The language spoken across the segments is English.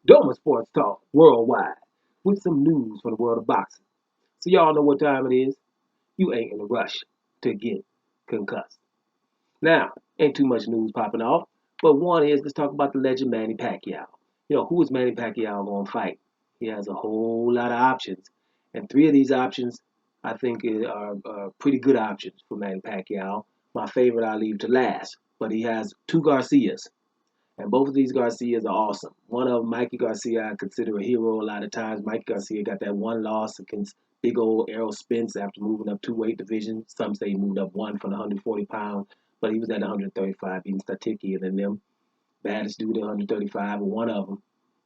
Doma Sports Talk worldwide with some news from the world of boxing. So y'all know what time it is. You ain't in a rush to get concussed. Now, ain't too much news popping off, but one is let's talk about the legend Manny Pacquiao. Who is Manny Pacquiao going to fight? He has a whole lot of options, and three of these options I think are pretty good options for Manny Pacquiao. My favorite I'll leave to last, but he has two Garcias. And both of these Garcias are awesome. One of them, Mikey Garcia, I consider a hero a lot of times. Mikey Garcia got that one loss against big old Errol Spence after moving up two weight divisions. Some say he moved up one from the 140 pound, but he was at 135, beating Statikian and them. Baddest dude at 135, one of them,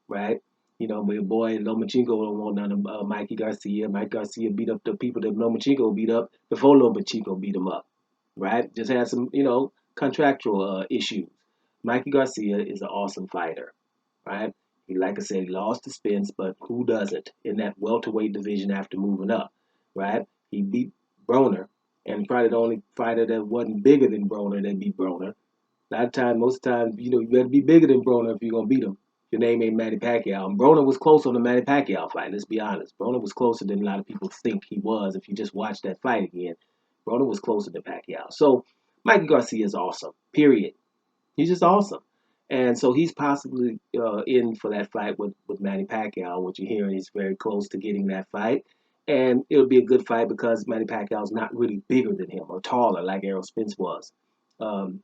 right? My boy Lomachenko don't want none of Mikey Garcia. Mike Garcia beat up the people that Lomachenko beat up before Lomachenko beat him up, right? Just had some, contractual issues. Mikey Garcia is an awesome fighter, right? He, like I said, he lost to Spence, but who doesn't in that welterweight division after moving up, right? He beat Broner, and probably the only fighter that wasn't bigger than Broner that beat Broner. A lot of times, most times, you better be bigger than Broner if you're gonna beat him. Your name ain't Manny Pacquiao. And Broner was close on the Manny Pacquiao fight. Let's be honest. Broner was closer than a lot of people think he was. If you just watch that fight again, Broner was closer than Pacquiao. So Mikey Garcia is awesome. Period. He's just awesome. And so he's possibly in for that fight with Manny Pacquiao. What you're hearing, he's very close to getting that fight. And it'll be a good fight because Manny Pacquiao is not really bigger than him or taller like Errol Spence was. Um,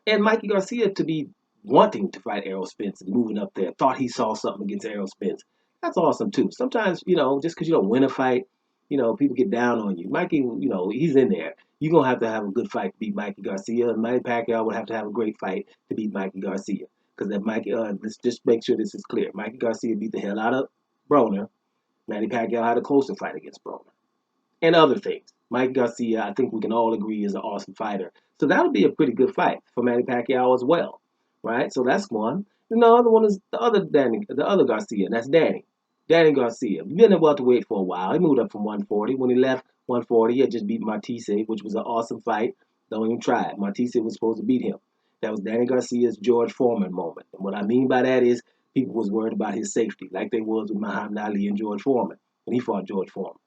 and Mikey Garcia to be wanting to fight Errol Spence and moving up there, thought he saw something against Errol Spence. That's awesome too. Sometimes, just because you don't win a fight, people get down on you. Mikey, he's in there. You're going to have a good fight to beat Mikey Garcia. And Manny Pacquiao would have to have a great fight to beat Mikey Garcia. Because that Mikey, let's just make sure this is clear. Mikey Garcia beat the hell out of Broner. Manny Pacquiao had a closer fight against Broner and other things. Mike Garcia, I think we can all agree, is an awesome fighter. So that'll be a pretty good fight for Manny Pacquiao as well, right? So that's one. And the other one is the other Garcia, and that's Danny. Danny Garcia. Been at welterweight for a while. He moved up from 140. When he left 140, he had just beat Martise, which was an awesome fight. Don't even try it. Martise was supposed to beat him. That was Danny Garcia's George Foreman moment. And what I mean by that is people was worried about his safety, like they was with Muhammad Ali and George Foreman when he fought George Foreman.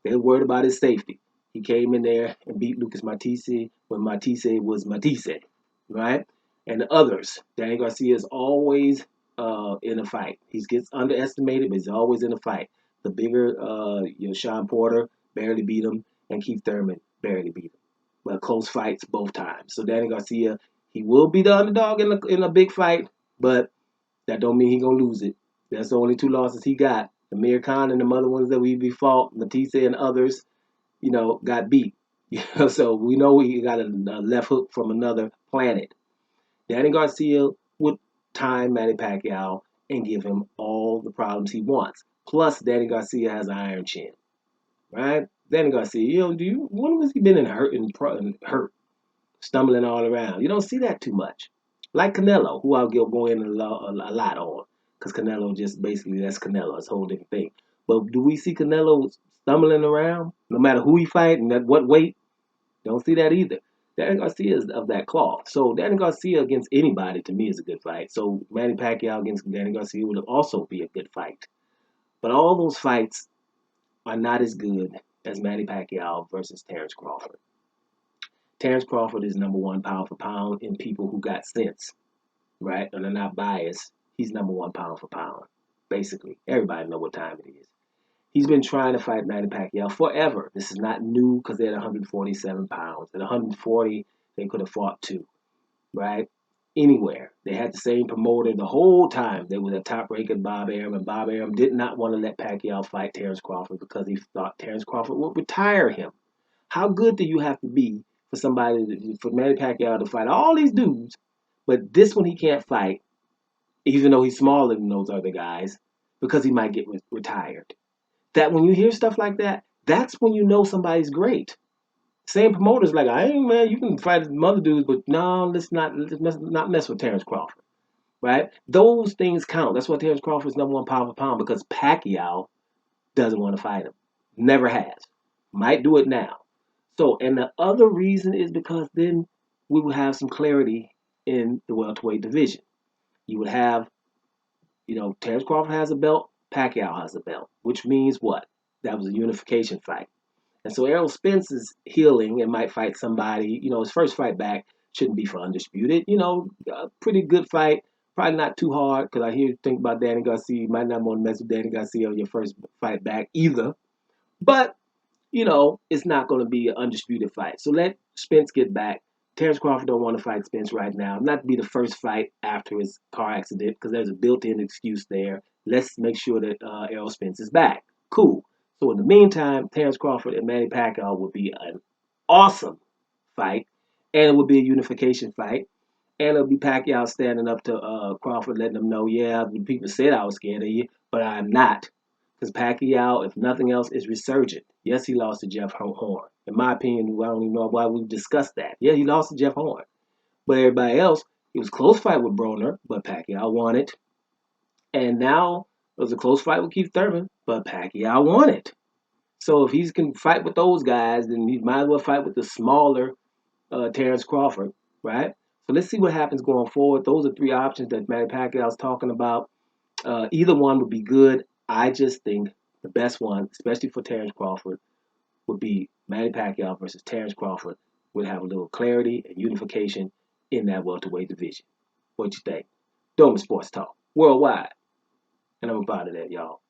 They were worried about his safety. He came in there and beat Lucas Matisse when Matisse was Matisse, right? And the others. Danny Garcia is always in a fight. He gets underestimated, but he's always in a fight. The bigger, Sean Porter barely beat him, and Keith Thurman barely beat him. But close fights both times. So Danny Garcia, he will be the underdog in a big fight, but that don't mean he gonna lose it. That's the only two losses he got. Amir Khan and the other ones that we fought, Matisse and others, got beat. So we know he got a left hook from another planet. Danny Garcia would time Manny Pacquiao and give him all the problems he wants. Plus, Danny Garcia has an iron chin, right? Danny Garcia, when was he been hurt, stumbling all around? You don't see that too much. Like Canelo, who I'll go in a lot on, because Canelo just basically that's Canelo. It's a whole different thing. But do we see Canelo stumbling around, no matter who he fight and at what weight? Don't see that either. Danny Garcia is of that cloth. So Danny Garcia against anybody to me is a good fight. So Manny Pacquiao against Danny Garcia would also be a good fight. But all those fights are not as good as Manny Pacquiao versus Terence Crawford. Terence Crawford is number one pound for pound in people who got sense, right? And they're not biased. He's number one pound for pound, basically. Everybody know what time it is. He's been trying to fight Manny Pacquiao forever. This is not new because they're at 147 pounds. At 140, they could have fought two, right? Anywhere. They had the same promoter the whole time. They were the top ranked Bob Arum, and Bob Arum did not want to let Pacquiao fight Terence Crawford because he thought Terence Crawford would retire him. How good do you have to be for Manny Pacquiao to fight all these dudes, but this one he can't fight, even though he's smaller than those other guys, because he might get retired. That when you hear stuff like that, that's when you know somebody's great. Same promoters like, hey man, you can fight some other dudes, but no, let's not mess with Terence Crawford, right? Those things count. That's why Terence Crawford's number one pound for pound because Pacquiao doesn't want to fight him. Never has. Might do it now. So, and the other reason is because then we would have some clarity in the welterweight division. You would have Terence Crawford has a belt, Pacquiao has a belt, which means what? That was a unification fight. And so Errol Spence is healing and might fight somebody. His first fight back shouldn't be for undisputed. A pretty good fight. Probably not too hard because I hear you think about Danny Garcia. You might not want to mess with Danny Garcia on your first fight back either. But it's not going to be an undisputed fight. So let Spence get back. Terence Crawford don't want to fight Spence right now. Not to be the first fight after his car accident because there's a built-in excuse there. Let's make sure that Errol Spence is back. Cool. So in the meantime, Terence Crawford and Manny Pacquiao would be an awesome fight, and it would be a unification fight. And it'll be Pacquiao standing up to Crawford, letting him know, yeah, the people said I was scared of you, but I'm not. Because Pacquiao, if nothing else, is resurgent. Yes, he lost to Jeff Horn. In my opinion, I don't even know why we've discussed that. Yeah, he lost to Jeff Horn. But everybody else, it was a close fight with Broner, but Pacquiao won it. And now it was a close fight with Keith Thurman, but Pacquiao won it. So if he can fight with those guys, then he might as well fight with the smaller Terence Crawford, right? So let's see what happens going forward. Those are three options that Manny Pacquiao is talking about. Either one would be good. I just think the best one, especially for Terence Crawford, would be Manny Pacquiao versus Terence Crawford. Would have a little clarity and unification in that welterweight division. What you think? Doma Sports Talk worldwide, and I'm about it, y'all.